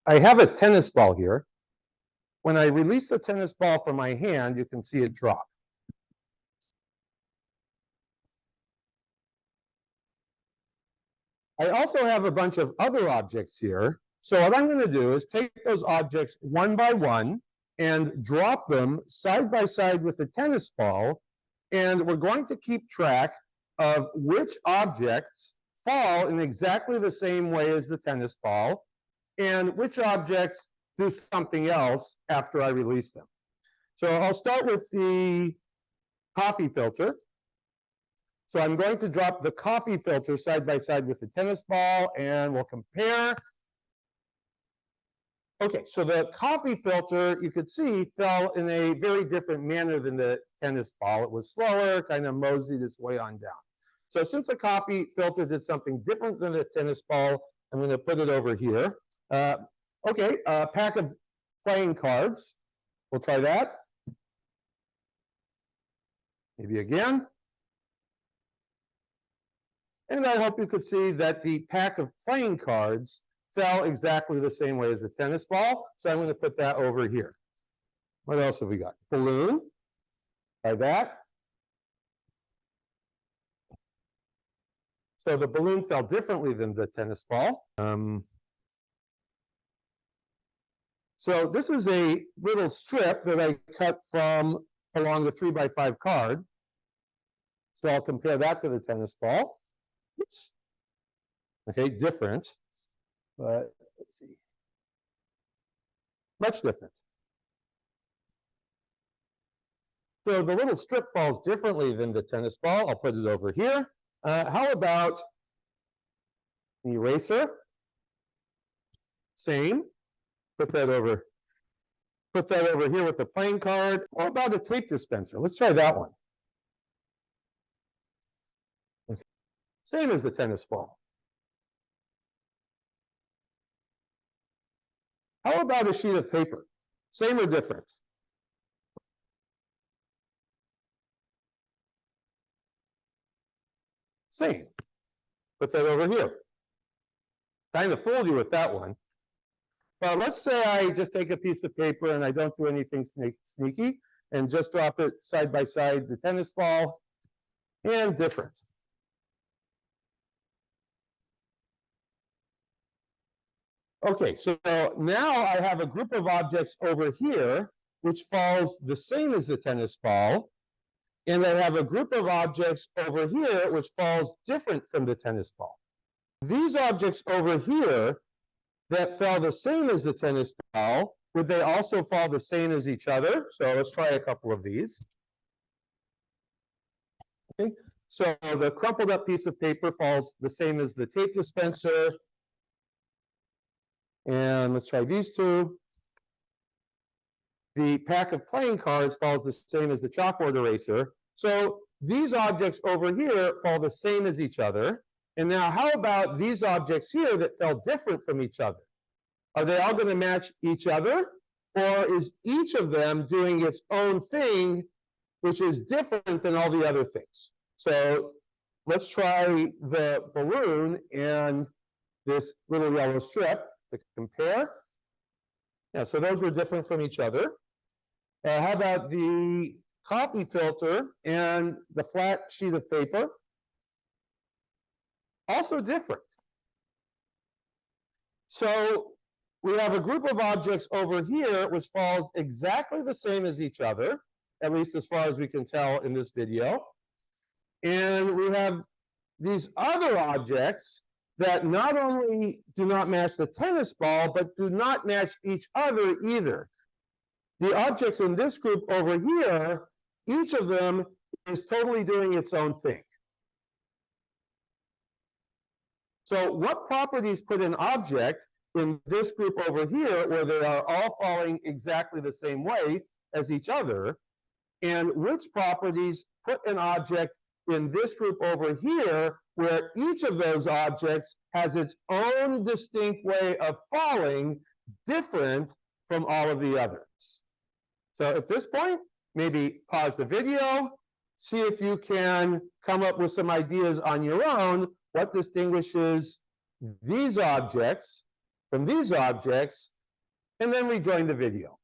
I have a tennis ball here. When I release the tennis ball from my hand, you can see it drop. I also have a bunch of other objects here. So what I'm going to do is take those objects one by one and drop them side by side with the tennis ball. And we're going to keep track of which objects fall in exactly the same way as the tennis ball and which objects do something else after I release them. So I'll start with the coffee filter. So I'm going to drop the coffee filter side by side with the tennis ball, and we'll compare. Okay, so the coffee filter, you could see, fell in a very different manner than the tennis ball. It was slower, kind of moseyed its way on down. So since the coffee filter did something different than the tennis ball, I'm going to put it over here. Okay, a pack of playing cards. We'll try that. Maybe again. And I hope you could see that the pack of playing cards fell exactly the same way as the tennis ball. So I'm going to put that over here. What else have we got? Balloon. Try that. So the balloon fell differently than the tennis ball. So this is a little strip that I cut from along the 3x5 card. So I'll compare that to the tennis ball. Oops. Okay, different. But let's see. Much different. So the little strip falls differently than the tennis ball. I'll put it over here. How about the eraser? Same. Put that over here with the playing card. What about a tape dispenser? Let's try that one. Okay. Same as the tennis ball. How about a sheet of paper? Same or different? Same. Put that over here. Kind of fooled you with that one. Well, let's say I just take a piece of paper and I don't do anything sneaky and just drop it side by side, the tennis ball, and different. Okay, so now I have a group of objects over here which falls the same as the tennis ball, and I have a group of objects over here which falls different from the tennis ball. These objects over here that fell the same as the tennis ball, would they also fall the same as each other? So let's try a couple of these. Okay, so the crumpled up piece of paper falls the same as the tape dispenser. And let's try these two. The pack of playing cards falls the same as the chalkboard eraser. So these objects over here fall the same as each other. And now how about these objects here that fell different from each other? Are they all going to match each other? Or is each of them doing its own thing, which is different than all the other things? So let's try the balloon and this little yellow strip to compare. Yeah, so those were different from each other. How about the coffee filter and the flat sheet of paper? Also different. So we have a group of objects over here which falls exactly the same as each other, at least as far as we can tell in this video. And we have these other objects that not only do not match the tennis ball, but do not match each other either. The objects in this group over here, each of them is totally doing its own thing. So what properties put an object in this group over here where they are all falling exactly the same way as each other, and which properties put an object in this group over here where each of those objects has its own distinct way of falling, different from all of the others. So at this point, maybe pause the video, see if you can come up with some ideas on your own, what distinguishes these objects from these objects, and then rejoin the video.